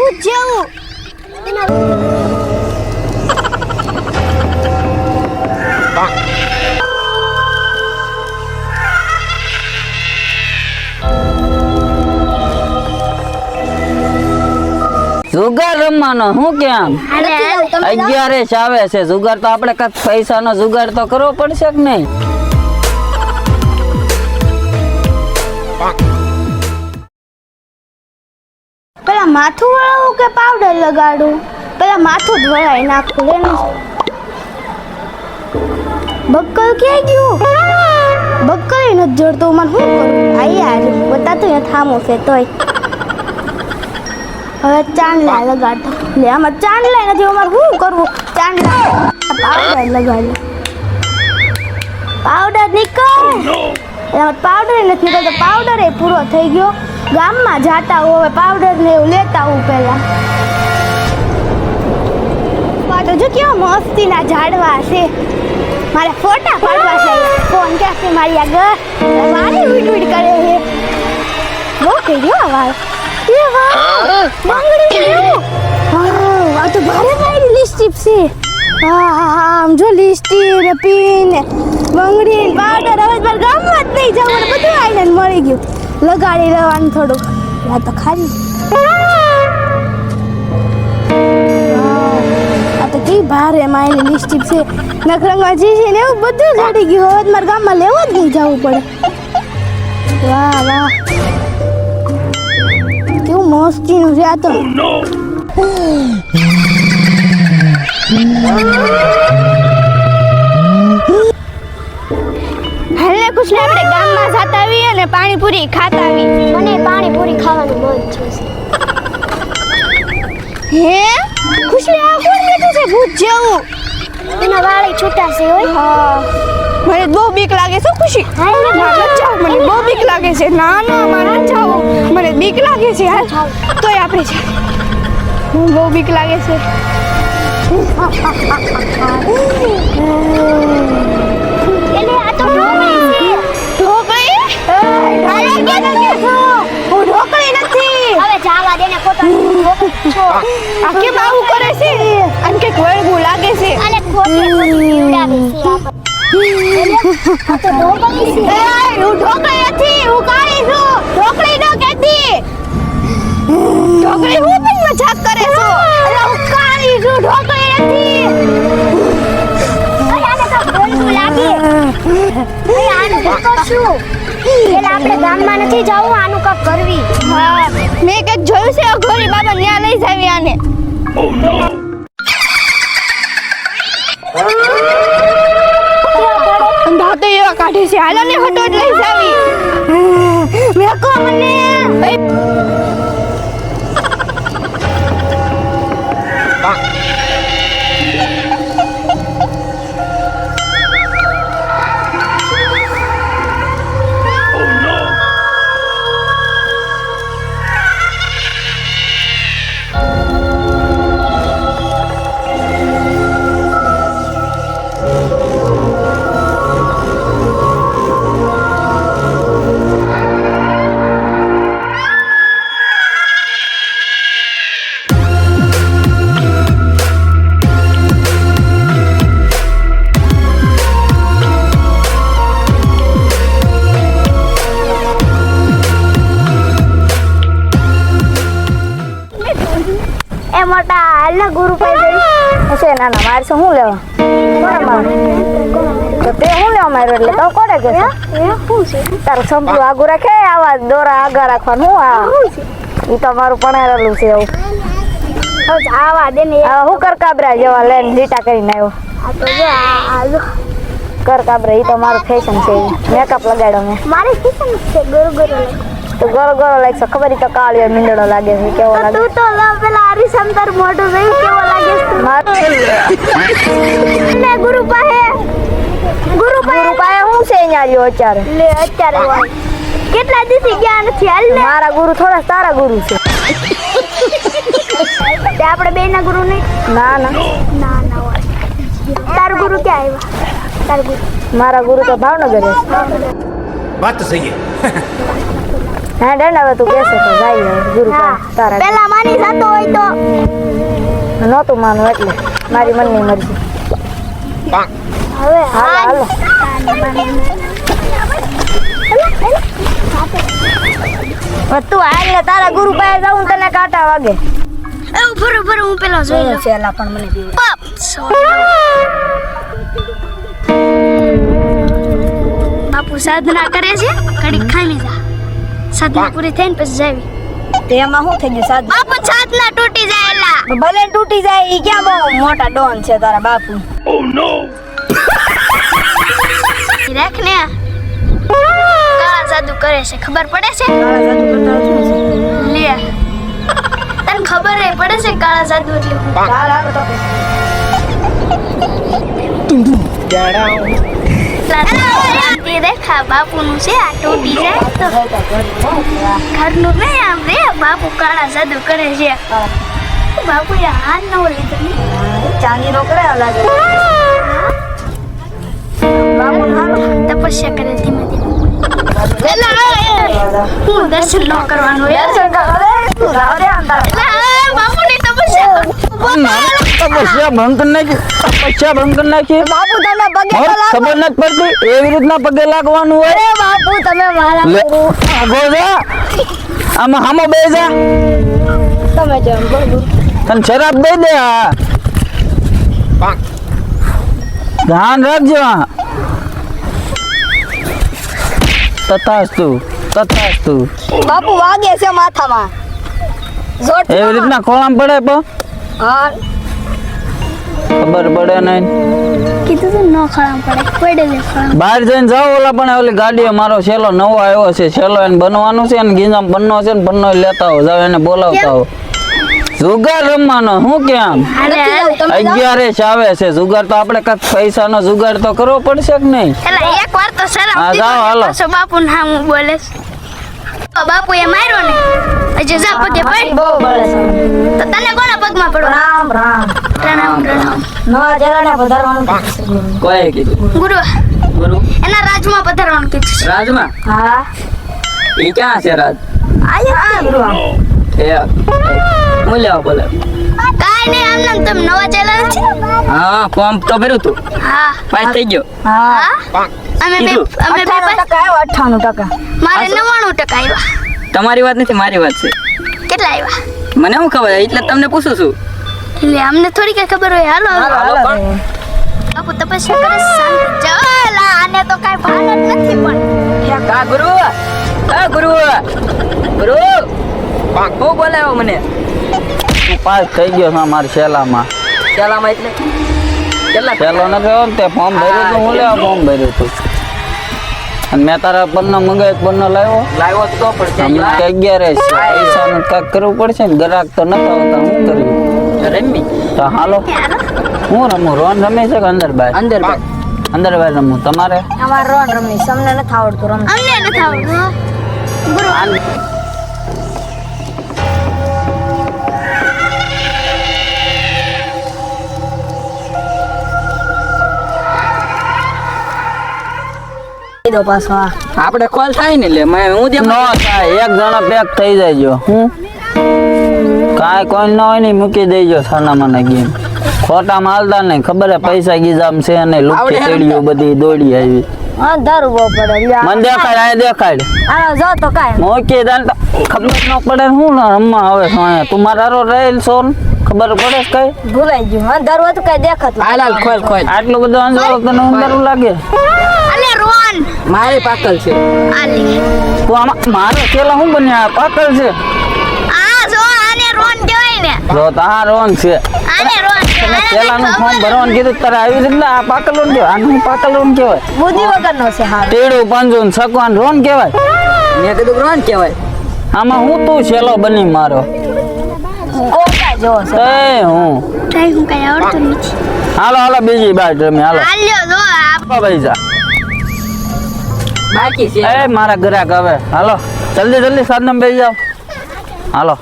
ભૂત જેવું. જુગાર રમવાનો હું કેમ 11 આવે છે જુગાર તો આપણે કઈક પૈસાનો જુગાર તો કરવો પડશે કે નહીં? પેલા માથું વળાવું કે પાવડર લગાડું? પેલા માથું જ વળાઈ નાખું. એનું બક્કલ ક્યાં ગયું? બક્કલ નથી જડતો. મને શું કરું? આઈ આજે બતાતું ને થામું છે તોય. હવે ચાંદલા લગાડતો. લે આમાં ચાંદલા નથી. અમારે શું કરવું? ચાંદલા પાવડર લગાડ્યું. પાવડર નીકળ. પાવડર નથી નીકળતો. પાવડર એ પૂરો થઈ ગયો. ગામમાં જાતા હું હવે પાવડર ને એવું લેતા હું પેલા. તો જો કેવા મસ્તીના ઝાડવા છે. મારે ફોટા પાડવા છે. ફોન ક્યાં છે મારી આગળ? વાળી ઉડ ઉડ કરે છે. બહુ કર્યો વાળ. એ વાહ બંગડી લેવું. આ તો ભારે ભારી લિપસ્ટિક છે. આમ જો લિપસ્ટિક ને પિન ને બંગડી ને પાવડર. હવે મારે ગામમાં જ નહીં જવું. બધું આઈને મળી ગયું. લગાડી લેવાનું થોડુંક. આ તો ખાલી આ તો કઈ ભારે મારી લિપસ્ટિક છે. નખરંગમાં જે છે ને એવું બધું જડી ગયું. હવે મારા ગામમાં લેવું જ નહીં જવું પડે. વાહ વાહ કેવું મસ્તીનું છે આ તો. હાલને કુછને આપણે ગામમાં જાતા આવીએ અને પાણીપુરી ખાતા આવીએ. મને પાણીપુરી ખાવાનું બહુ જ છે. હે કુછને આ કોણ બેઠું છે ભૂત જેવું? એના વાળ છૂટા છે હોય. હા મને બહુ બીક લાગે છે ખુશી. હા મને બહુ બીક લાગે છે. ના ના મારે જાવ. મને બીક લાગે છે હાલ. તોય આપણે છે. હું બહુ બીક લાગે છે. એટલે આ તો ઢોકળી છે. ઢોકળી? હાલે કે હું ઢોકળી નથી. હવે જાવા દે ને ખોટા છો. આ કેમ આવું કરે છે? અને કે વળગું લાગે છે. અને ખોટી ઉડાવે છે આ તો ઢોકળી છે. એ હું ઢોકળી નથી. હું કાળી છું. ઢોકળી નો કહેતી. ઢોકળી હું પણ મજાક કરે છો. અરે હું કાળી છું. ઢોકળી નથી. અરે આને તો બોલવું લાગે. અરે આનું તો શું? એટલે આપણે ગામમાં નથી જવું. આનું કાક કરવી. હા મેં કંઈક જોયું છે. ઘોરી બાબા ન્યા લઈ જાવી આને. દાંતો એવા કાઢે છે. હાલો ને હટો જ લઈ જાવી. મેકો મને. એ મોટા હાલના ગુરુ પાસે છે. ના ના મારે શું લેવા? તો તે શું લેવા માર્યો? એટલે તો કોને કે તારું સંપલું આગું રાખે. આવા દોરા આગા રાખવાનું. હું આ એ તો મારું પણારેલું છે એવું. આવા દે ને. હું કરકાબરા જેવા લઈને લીટા કરીને આવ્યો. કરકાબરા એ તો મારું ફેશન છે. મેકઅપ લગાડ્યો મેં. મારી ફેશન છે ગોરો ગોરો. તો ગોરો ગોરો લાગશે. ખબર તો કાળિયો મીંડળો લાગે છે. કેવો લાગે? તું તો પેલા હરિશંકર મોઢું જોયું કેવો લાગે છે? ને ગુરુ પાસે શું છે અહીંયા અત્યારે? લે અત્યારે કેટલા દિવસથી ગયા નથી. હાલ ને મારા ગુરુ થોડા તારા ગુરુ છે. તે આપણે બે ના ગુરુ નહીં? ના ના ના ના. તારું ગુરુ ક્યાં આવ્યા? તારું ગુરુ? મારા ગુરુ તો ભાવનગર છે. વાત તો સહી છે. હા ડન હવે તું કહેશે તો જાય હવે ગુરુ તારા પેલા માની જતો હોય તો નહોતું માનું એટલે મારી મનની મરજી હવે હાલો તું હાલ ને તારા ગુરુ પાસે જાઉં તને કાંટા વાગે ઉભર હું પેલો જોઈ લઉં છેલા પણ મને બીવે. પપ બાપુ સાધના કરે છે ઘડી ખામી જા સાધના પૂરી થઈને પછી જાવી તેમાં શું થઈ ગયું સાદું બાપુ સાધના તૂટી જાય એલા ભલે તૂટી જાય ઈ ક્યાં બહુ મોટા ડોન છે તારા બાપુ રાખ ને કાળા જાદુ કરે છે ખબર પડે છે તારા જાદુ કરતા શું છે લે તને ખબર હે પડે છે કાળા જાદુ એટલે શું? હાલ હાલ તો એ દેખા બાપુનું છે આ તૂટી જાય તો ઘરનું નહીં આમ રે બાપુ કાળા જાદુ કરે છે બાપુ એ હાથ ન લીધો ને ચાંદી નો કરે લાગે બાપુ હાલો તપસ્યા કરે ધીમે ધીમે હું દર્શન ન કરવાનું યાર તું રાવ દે અંધાર બાપુની તપસ્યા તપસ્યા ભંગ કરી નાખી તપસ્યા ભંગ કરી નાખી બાપુ તમે પગે તો લાગો ખબર નથી પડતી એવી રીતના પગે લાગવાનું હોય અરે બાપુ તમે મારા લે ગુરુ આગો જા આમાં હામો બે જા તમે જેમ બોલો તને શરાબ દઈ દે આ ધ્યાન રાખજો તથાસ્તુ બાપુ વાગે છે માથામાં જોટ એવી રીતના ખોળામ પડે પણ હા ખબર પડે નહીં કીધું તો ન ખળામ પડે પડે લે ખળામ બહાર જઈને જાઓ ઓલા પણ ઓલી ગાડીઓ મારો છેલ્લો નવો આવ્યો છે છેલ્લો એને બનવાનું છે ને ગીંજામ બનનો છે ને બનનો લેતા હો જાવ એને બોલાવતા હો જુગાર રમવાનો હું કેમ અરે 11 આવે છે જુગાર તો આપણે કઈક પૈસાનો જુગાર તો કરવો પડશે કે નહીં એલા એક વાર તો શરમ હા, દીધો જાઓ, ને હાલો. પાછો બાપુ ના હું બોલે બાપુ એ માર્યો ને હજી જા પગે પડ બહુ બળે છે તો તને કોના પગમાં પડો રામ રામ પ્રણામ પ્રણામ નવા જલાને વધારવાનું કોઈ કીધું ગુરુ ગુરુ એના રાજમાં પધારવાનું કીધું છે રાજમાં હા ઈ ક્યાં છે રાજ આયા ગુરુ એ હું લેવા બોલે કાઈ નહીં આમ નામ તમે નવા ચેલા છે હા ફોર્મ તો ભર્યું તું હા પાસ થઈ ગયો હા હા અમે બે કીધું. અમે બે 98% આવ્યો 98% મારે 99% આવ્યા તમારી વાત નથી મારી વાત છે કેટલા આવ્યા મને શું ખબર એટલે તમને પૂછું છું એટલે અમને થોડી કઈ ખબર હોય હાલો હાલો, હાલો હાલો પણ. બાપુ તપસ્યા કરે છે, શાંતિ જલા આને તો કઈ ભાન જ નથી પણ આ ગુરુ ગુરુ ગુરુ હું બોલાવ્યો મને તું પાસ થઈ ગયો છે મારા શેલામાં એટલે કેટલા શેલો ન ગયો ને તે ફોર્મ ભર્યું તું હું લેવા ફોર્મ ભર્યું તું અને મેં તારા પન્નો મંગાવ્યો પન્નો લાવ્યો તો પડશે હમણાં કે 11 છે પૈસાનું કાંઈક કરવું પડશે ને ગ્રાહક તો નતા આવતા હું કર્યું રમી તો હાલો હું રમું રોન રમે છે કે અંદર બાર અંદર બાર રમું તમારે અમાર રોન રમી તમને નથી આવડતું રમતા અમને નથી આવડતું ગુરુ દો પાછો આ આપણે કોલ થાય ને લે હું જેમ નો થાય એક જણા પેક થઈ જાયજો હું કાંઈ કોઈ ન હોય ને મૂકી દેજો સાનામાના ગેમ ખોટા માલદાર ને ખબર હે પૈસા ગીજામ છે ને લુકતી ચડીઓ બધી દોડી આવી અંધારું બહુ પડે મને દેખાડ આ દેખાડ આ જો તો કાંઈ મોકે દાન ખબર ન પડે હું ને રમવા આવે છે અહીંયા તું મારો રહેલ છો ને ખબર પડે છે કઈ ભૂલાઈ ગયું અંધારું હતું કઈ દેખાતું ખોલ આટલું બધું અંધારું તને અંધારું લાગે અલે રોન મારી પાકલ છે આલે તું આમાં મારો કેલા હું બન્યા પાકલ છે આ જો આને રોન કહેવાય ને જો તાર રોન છે આને રોન તને કહેવાય કેલાનું ફોર્મ ભરવાનું કીધું તારે આવી રીતના આ પાકલ રોન કહેવાય આનું પાકલ રોન કહેવાય બુદ્ધિ વગરનો છે હા ટેડું પાંજું સકવાન રોન કહેવાય મેં કીધું રોન કહેવાય આમાં હું તું છેલ્લો બની મારો કોકા જો છે એ હું ટ્રાય હું કઈ આવડતું નથી હાલો હાલો બીજી બાજુ રમી હાલો હાલ્યો જો આ પૈસા બાકી છે એ મારા ગ્રાહક હવે હાલો જલ્દી જલ્દી સાધન બેસી જાઓ હાલો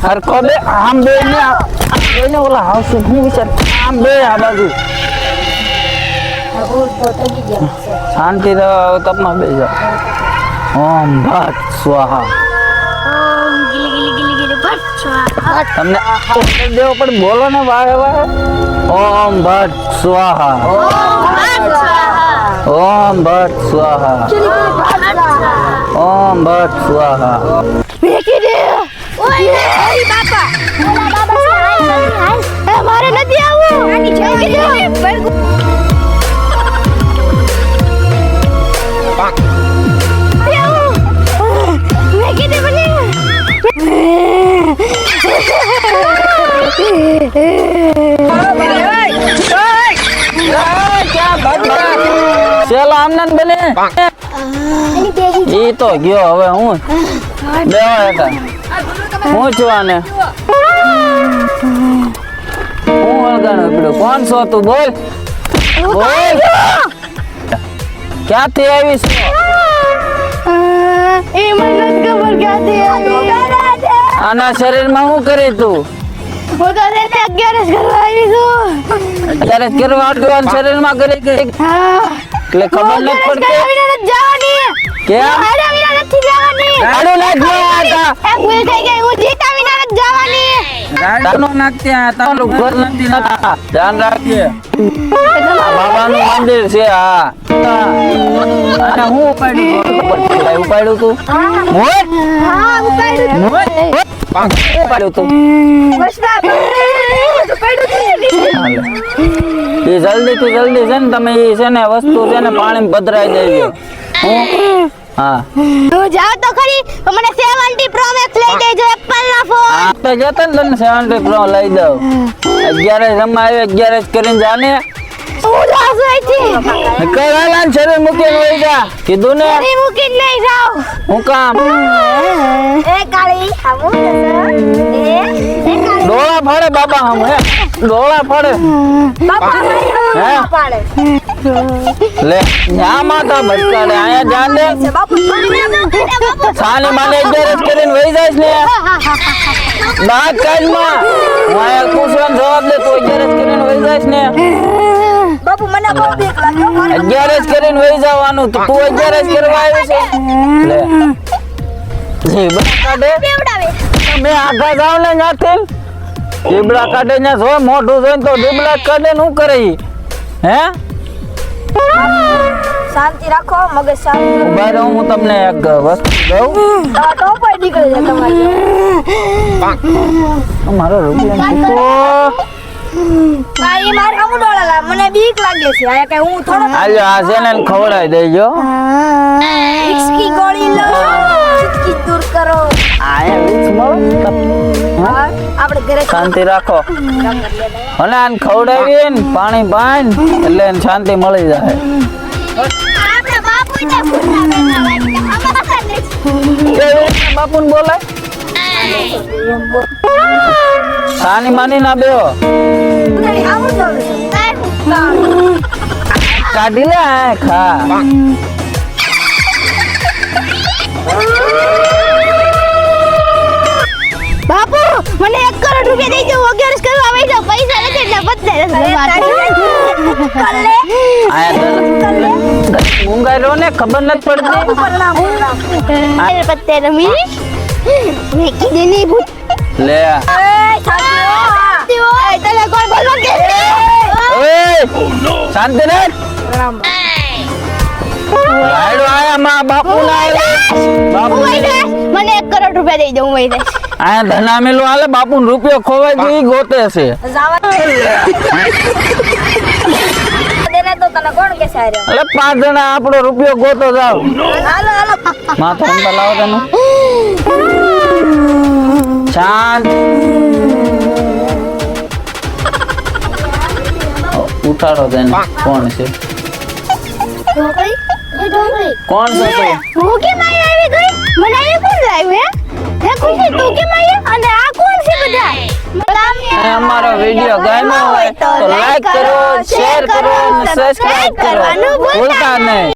હરકો બે આમ બે ને એને ઓલા હાઉસ હું વિચાર આમ બે આ બાજુ શાંતિ તપમાં બેસી જાઓ ઓમ ભટ સ્વાહા તમને ઓર્ડર દેવો પણ બોલો ને વાહે વાહે. ઓમ ભટ્ટ સ્વાહા. ઓમ ભટ્ટ સ્વાહા. ઓમ ભટ્ટ સ્વાહા. ફેંકી દે. ઓય હરી બાપા. ઓલા બાબા છે હાય. એ મારે નથી આવું. આની ફેંકી દે. ફેંકી દે મને. ચલો આમનાન બને ઈ તો ગયો હવે હું દેવા હતા હું છું આને હું વળગાણો પડ્યો કોણ છો તું બોલ બોલ ક્યાંથી આવી છે એ મને નથી ખબર ક્યાંથી આવી. આના શરીરમાં શું કરે તું હું તો રેતે 11 કરવા આવી છું. અત્યારે કરવા આટલું શરીરમાં કરે કે હા. એટલે ખબર નથી પડતી જવાની. કેમ મારા વિના નથી જવાની. ગાડું નાખ હતા એ ભૂલ થઈ ગઈ હું જીતા વિના નથી જવાની. ગાડું નાખત્યા તારું ઘર નથી નતા ધ્યાન રાખજે આ બાબાનું મંદિર છે હા અને હું ઉપાડ્યું તું મોટ હા ઉપાડ્યું. ઉપાડ્યું તું એ જલ્દી થી જલ્દી છે ને તમે એ છે ને વસ્તુ છે ને પાણી પધરાઈ દેજો હું હા તું જાવ તો ખરી તો મને 70 પ્રો મેક્સ લઈ દેજો એપલ ના ફોન. આપે જતા ને તને 70 પ્રો લઈ દઉં 11 જમા આવે 11 જ કરીને જાને હું જાઉં છું અહીંથી. કરાલાન શરીર મૂકીને વઈ જા કીધું ને ઘરે મૂકીને નહીં જાઉં. હું કામ એ કાળી હામું એ કાળી ડોળા ફાડે બાબા હમ હે ડોળા ફાડે બાપા હે પાડે. લે યા માતા ભટકાડે આયા જાન દે બાપુ સાને માને 11 કરીને વઈ જાઈશ ને દાંત કાઢમાં હું આયા પૂછવાનો જવાબ દે તું 11 કરીને વઈ જાઈશ ને બાપુ મને બહુ બીક લાગે. 11 કરીને વઈ જવાનું તો તું 11 કરવા આવી છે લે જીબડા કાઢે બેવડાવે. મે આઘા જાવ ને ન્યાથી જીબડા કાઢે ન્યા જો મોઢું જોઈને તો જીબડા કાઢે નું કરે ઈ હે શાંતિ રાખો મગજ શાંત ઉભા રહો હું તમને એક વસ્તુ દઉં ટોપર નીકળી જાય તમારી મારો રૂપિયા ચૂકો ભાઈ મારે આમ ડોળા મને બીક લાગે છે આ કઈ હું થોડો આજો આ છે ને ખવડાવી દેજો વિક્સકી ગોળી લો ચિતકી દૂર કરો આયા વિક્સ મળો હા આપણે ઘરે શાંતિ રાખો અને આને ખવડાવીએ ને પાણી પાન એટલે એને શાંતિ મળી જાય આપણે બાપુને બોલાવે બાપુને બોલાય સાની માની ના બેહો આમ ડોળે કાઢી લે આ ખા બાપુ મને 1 કરોડ રૂપિયા દઈ દો 11 કરવા આવી જાવ પૈસા નથી એટલે બદલે મૂંગાઈ રહો ને ખબર નથી પડતી પત્તે રમી મેં કીધું નહીં ભૂત લે ઓય તને કોણ બોલવા કે ઓય શાંતિ રે રાયડો આયા માં બાપુ ના બાપુ મને 1 કરોડ રૂપિયા દઈ દો હું વઈ જઈશ. આયા ધના મેલો આલે બાપુ રૂપિયો ખોવાઈ ગયો ઈ ગોતે છે દેને તો તને કોણ કે સારે એટલે 5 જણા આપણો રૂપિયો ગોતો જાવ હાલો હાલો માથા અંદર લાવો તને શાંત ઉઠાડો તેને કોણ છે કોણ છે તું હું કેમ અહીં આવી ગઈ મને અહીં કોણ લાવ્યું હે ખુશી તું કેમ અહીં અને આ કોણ છે બધા અને અમારો વિડિયો ગમ્યો હોય તો લાઈક કરો શેર કરો અને સબસ્ક્રાઇબ કરો ભૂલતા નહીં.